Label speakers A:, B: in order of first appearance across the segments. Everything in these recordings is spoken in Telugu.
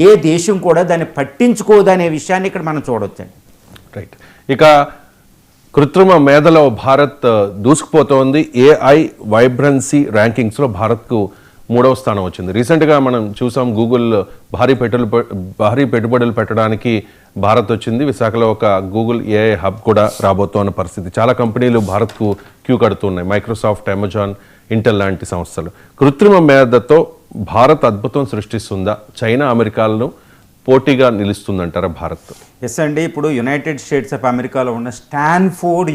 A: ఏ దేశం కూడా దాన్ని పట్టించుకోదనే విషయాన్ని ఇక్కడ మనం చూడొచ్చండి.
B: రైట్. ఇక కృత్రిమ మేధలో భారత్ దూసుకుపోతోంది. ఏఐ వైబ్రెన్సీ ర్యాంకింగ్స్లో భారత్కు 3వ స్థానం వచ్చింది. రీసెంట్గా మనం చూసాం గూగుల్ భారీ పెట్టుబడులు పెట్టడానికి భారత్ వచ్చింది. విశాఖలో ఒక గూగుల్ ఏఐ హబ్ కూడా రాబోతున్న పరిస్థితి. చాలా కంపెనీలు భారత్కు క్యూ కడుతున్నాయి. మైక్రోసాఫ్ట్, అమెజాన్, ఇంటెల్ లాంటి సంస్థలు. కృత్రిమ మేధతో భారత్ అద్భుతం సృష్టిస్తుందా? చైనా, అమెరికాలను పోటీగా నిలుస్తుందంటారా భారత్?
A: ఎస్ అండి. ఇప్పుడు యునైటెడ్ స్టేట్స్ ఆఫ్ అమెరికాలో ఉన్న స్టాన్ఫోర్డ్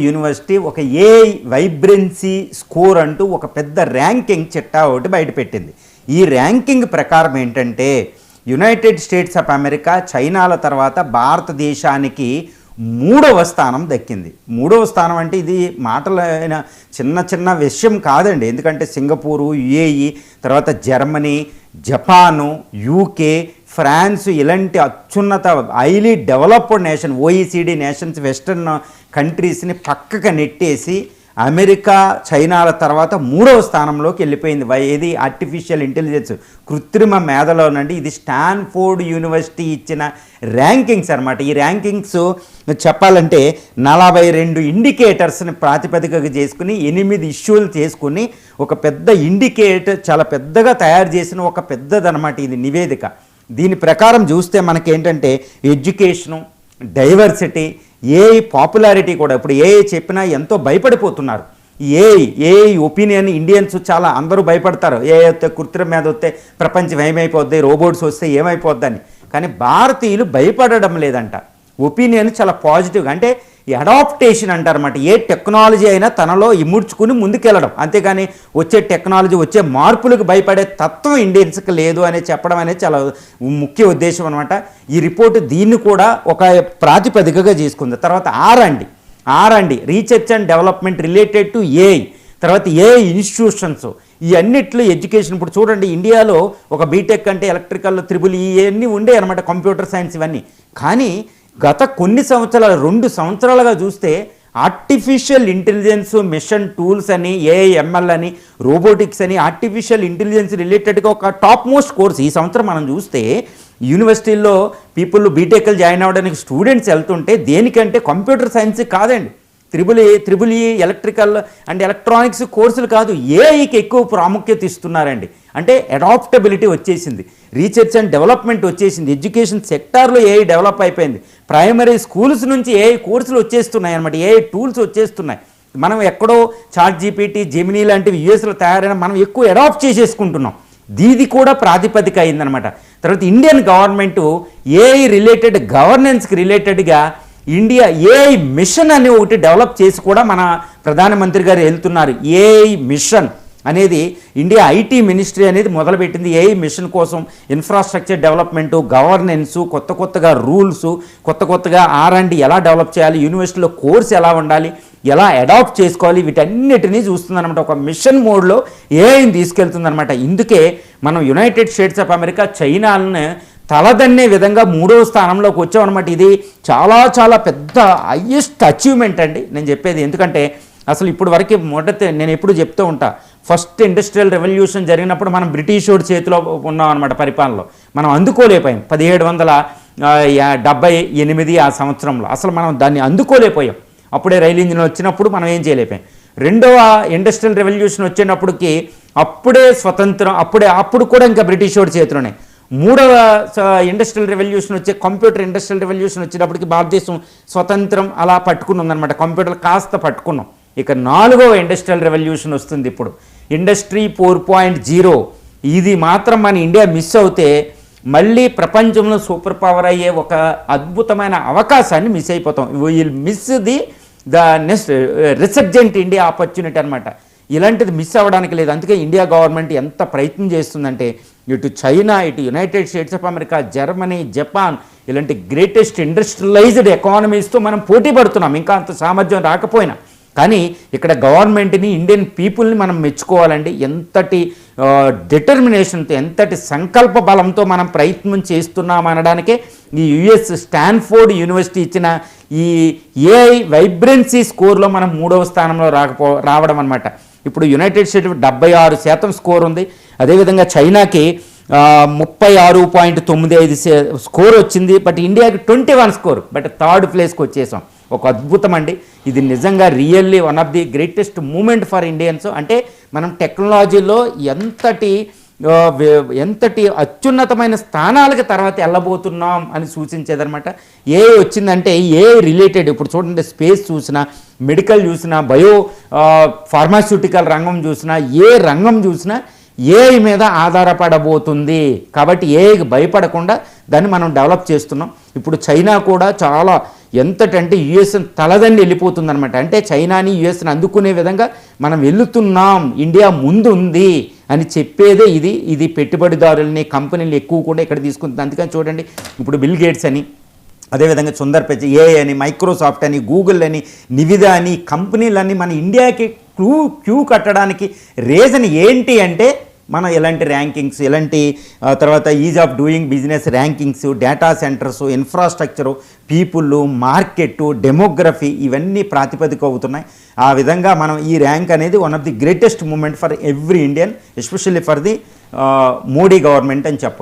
A: యూనివర్సిటీ ఒక ఏఐ వైబ్రెన్సీ స్కోర్ అంటూ ఒక పెద్ద ర్యాంకింగ్ చిట్టా ఒకటి బయటపెట్టింది. ఈ ర్యాంకింగ్ ప్రకారం ఏంటంటే యునైటెడ్ స్టేట్స్ ఆఫ్ అమెరికా, చైనాల తర్వాత భారతదేశానికి 3వ స్థానం దక్కింది. 3వ స్థానం అంటే ఇది మాటలైన చిన్న విషయం కాదండి. ఎందుకంటే సింగపూరు, యుఏఈ, తర్వాత జర్మనీ, జపాను, యూకే, ఫ్రాన్స్ ఇలాంటి అత్యున్నత highly developed nation, OECD nations, western కంట్రీస్ని పక్కకు నెట్టేసి అమెరికా, చైనాల తర్వాత 3వ స్థానంలోకి వెళ్ళిపోయింది. ఏది ఆర్టిఫిషియల్ ఇంటెలిజెన్స్, కృత్రిమ మేధలోనండి. ఇది స్టాన్ఫోర్డ్ యూనివర్సిటీ ఇచ్చిన ర్యాంకింగ్స్ అనమాట. ఈ ర్యాంకింగ్స్ చెప్పాలంటే 42 ఇండికేటర్స్ని ప్రాతిపదికగా చేసుకుని 8 ఇష్యూలు చేసుకుని ఒక పెద్ద ఇండికేటర్ చాలా పెద్దగా తయారు చేసిన ఒక పెద్దదనమాట ఇది నివేదిక. దీని ప్రకారం చూస్తే మనకేంటంటే ఎడ్యుకేషను, డైవర్సిటీ, ఏఐ పాపులారిటీ కూడా. ఇప్పుడు ఏఐ చెప్పినా ఎంతో భయపడిపోతున్నారు. ఏఐ ఒపీనియన్ ఇండియన్స్ చాలా అందరూ భయపడతారు. ఏఐ వస్తే, కృత్రిమ మీద వస్తే ప్రపంచం ఏమైపోద్ది, రోబోట్స్ వస్తే ఏమైపోద్దని. కానీ భారతీయులు భయపడడం లేదంట. ఒపీనియన్ చాలా పాజిటివ్గా, అంటే అడాప్టేషన్ అంటారన్నమాట. ఏ టెక్నాలజీ అయినా తనలో ఇముడ్చుకుని ముందుకెళ్ళడం, అంతేగాని వచ్చే టెక్నాలజీ, వచ్చే మార్పులకు భయపడే తత్వం ఇండియన్స్కి లేదు అని చెప్పడం అనేది చాలా ముఖ్య ఉద్దేశం అనమాట. ఈ రిపోర్టు దీన్ని కూడా ఒక ప్రాతిపదికగా చేసుకుంది. తర్వాత R and D research and development related to AI, తర్వాత ఏఐ ఇన్స్టిట్యూషన్స్, ఈ అన్నిట్లో ఎడ్యుకేషన్. ఇప్పుడు చూడండి, ఇండియాలో ఒక బీటెక్ అంటే ఎలక్ట్రికల్, త్రిబుల్ ఇవన్నీ ఉండే అనమాట, కంప్యూటర్ సైన్స్ ఇవన్నీ. కానీ గత కొన్ని సంవత్సరాలు, 2 సంవత్సరాలుగా చూస్తే ఆర్టిఫిషియల్ ఇంటెలిజెన్స్, మిషన్ టూల్స్ అని, ఏఐఎంఎల్ అని, రోబోటిక్స్ అని, ఆర్టిఫిషియల్ ఇంటెలిజెన్స్ రిలేటెడ్గా ఒక టాప్ మోస్ట్ కోర్స్ ఈ సంవత్సరం మనం చూస్తే యూనివర్సిటీల్లో పీపుల్ బీటెక్లు జాయిన్ అవ్వడానికి స్టూడెంట్స్ వెళ్తుంటే దేనికంటే కంప్యూటర్ సైన్స్ కాదండి, triple E electrical and electronics కోర్సులు కాదు, ఏఐకి ఎక్కువ ప్రాముఖ్యత ఇస్తున్నారండి. అంటే అడాప్టబిలిటీ వచ్చేసింది, రీసెర్చ్ అండ్ డెవలప్మెంట్ వచ్చేసింది, ఎడ్యుకేషన్ సెక్టార్లో ఏఐ డెవలప్ అయిపోయింది, ప్రైమరీ స్కూల్స్ నుంచి ఏఐ కోర్సులు వచ్చేస్తున్నాయి అనమాట, ఏఐ టూల్స్ వచ్చేస్తున్నాయి. మనం ఎక్కడో చాట్ జీపీటీ, జెమినీ లాంటివి యూఎస్లో తయారైన మనం ఎక్కువ అడాప్ట్ చేసేసుకుంటున్నాం. దీది కూడా ప్రాతిపదిక అయిందనమాట. తర్వాత ఇండియన్ గవర్నమెంటు ఏఐ రిలేటెడ్ గవర్నెన్స్కి రిలేటెడ్గా ఇండియా ఏఐ మిషన్ అని ఒకటి డెవలప్ చేసి కూడా మన ప్రధానమంత్రి గారు వెళ్తున్నారు. ఏఐ మిషన్ అనేది ఇండియా ఐటీ మినిస్ట్రీ అనేది మొదలుపెట్టింది. ఏఐ మిషన్ కోసం ఇన్ఫ్రాస్ట్రక్చర్ డెవలప్మెంటు, గవర్నెన్సు, కొత్తగా రూల్స్, కొత్తగా ఆర్&డి ఎలా డెవలప్ చేయాలి, యూనివర్సిటీలో కోర్స్ ఎలా ఉండాలి, ఎలా అడాప్ట్ చేసుకోవాలి, వీటన్నిటినీ చూస్తుందన్నమాట. ఒక మిషన్ మోడ్లో ఏఐని తీసుకెళ్తుందన్నమాట. ఇందుకే మనం యునైటెడ్ స్టేట్స్ ఆఫ్ అమెరికా, చైనాలను తలదన్నే విధంగా 3వ స్థానంలోకి వచ్చామన్నమాట. ఇది చాలా పెద్ద హయ్యెస్ట్ అచీవ్మెంట్ అండి నేను చెప్పేది. ఎందుకంటే అసలు ఇప్పుడు వరకు నేను ఎప్పుడు చెప్తూ ఉంటా, ఫస్ట్ ఇండస్ట్రియల్ రెవల్యూషన్ జరిగినప్పుడు మనం బ్రిటిష్ వాడి చేతిలో ఉన్నాం అనమాట పరిపాలనలో. మనం అందుకోలేకపోయాం 1778 ఆ సంవత్సరంలో అసలు మనం దాన్ని అందుకోలేకపోయాం. అప్పుడే రైలు ఇంజిన్ వచ్చినప్పుడు మనం ఏం చేయలేకపోయాం. 2వ ఇండస్ట్రియల్ రెవల్యూషన్ వచ్చేటప్పటికి అప్పుడే స్వతంత్రం, అప్పుడు కూడా ఇంకా బ్రిటిష్ వాడి చేతిలోనే. 3వ ఇండస్ట్రియల్ రెవల్యూషన్ వచ్చే, కంప్యూటర్ ఇండస్ట్రియల్ రెవల్యూషన్ వచ్చేటప్పటికి భారతదేశం స్వతంత్రం అలా పట్టుకుని ఉందన్నమాట, కంప్యూటర్ కాస్త పట్టుకున్నాం. ఇక 4వ ఇండస్ట్రియల్ రెవల్యూషన్ వస్తుంది ఇప్పుడు, ఇండస్ట్రీ 4.0. ఇది మాత్రం మన ఇండియా మిస్ అవుతే మళ్ళీ ప్రపంచంలో సూపర్ పవర్ అయ్యే ఒక అద్భుతమైన అవకాశాన్ని మిస్ అయిపోతాం. Will miss the next resurgent India opportunity అనమాట. ఇలాంటిది మిస్ అవ్వడానికి లేదు. అందుకే ఇండియా గవర్నమెంట్ ఎంత ప్రయత్నం చేస్తుందంటే ఇటు చైనా, ఇటు United states of America, Germany, Japan ఇలాంటి గ్రేటెస్ట్ ఇండస్ట్రియలైజ్డ్ ఎకానమీస్తో మనం పోటీ పడుతున్నాం. ఇంకా అంత సామర్థ్యం రాకపోయినా కానీ ఇక్కడ గవర్నమెంట్ని, ఇండియన్ పీపుల్ని మనం మెచ్చుకోవాలండి. ఎంతటి డిటర్మినేషన్తో, ఎంతటి సంకల్ప బలంతో మనం ప్రయత్నం చేస్తున్నాం అనడానికే ఈ యుఎస్ స్టాన్ఫోర్డ్ యూనివర్సిటీ ఇచ్చిన ఈ ఏఐ వైబ్రెన్సీ స్కోర్లో మనం 3వ స్థానంలో రావడం అనమాట. ఇప్పుడు యునైటెడ్ స్టేట్స్ 76% స్కోర్ ఉంది. అదేవిధంగా చైనాకి 36.95 స్కోర్ వచ్చింది. బట్ ఇండియాకి 21 స్కోర్, బట్ థర్డ్ ప్లేస్కి వచ్చేసాం. ఒక అద్భుతం అండి ఇది, నిజంగా really one of the greatest moment for Indians. అంటే మనం టెక్నాలజీలో ఎంతటి అత్యున్నతమైన స్థానాలకి తర్వాత వెళ్ళబోతున్నాం అని సూచించేదనమాట. ఏ వచ్చిందంటే ఏ రిలేటెడ్, ఇప్పుడు చూడండి స్పేస్ చూసినా, మెడికల్ చూసినా, ఫార్మాస్యూటికల్ రంగం చూసినా, ఏ రంగం చూసినా ఏఐ మీద ఆధారపడబోతుంది. కాబట్టి ఏఐకి భయపడకుండా దాన్ని మనం డెవలప్ చేస్తున్నాం. ఇప్పుడు చైనా కూడా చాలా ఎంతటంటే యుఎస్ని తలదండి వెళ్ళిపోతుంది అనమాట. అంటే చైనాని యుఎస్ని అందుకునే విధంగా మనం వెళుతున్నాం, ఇండియా ముందు ఉంది అని చెప్పేదే ఇది పెట్టుబడిదారుల్ని, కంపెనీలు ఎక్కువ కూడా ఇక్కడ తీసుకుంటుంది. అందుకని చూడండి ఇప్పుడు బిల్ గేట్స్ అని, అదేవిధంగా సుందర్ పిచై, ఏఐ అని, మైక్రోసాఫ్ట్ అని, గూగుల్ అని, నివిదా అని కంపెనీలన్నీ మన ఇండియాకి క్యూ కట్టడానికి రీజన్ ఏంటి అంటే మనం ఎలాంటి ర్యాంకింగ్స్, ఎలాంటి తర్వాత ease of doing business rankings, data centres, infrastructure, people, market, demography ఇవన్నీ ప్రాతిపదిక అవుతున్నాయి. ఆ విధంగా మనం ఈ ర్యాంక్ అనేది one of the greatest moment for every Indian, especially for the Modi government అని చెప్పొచ్చు.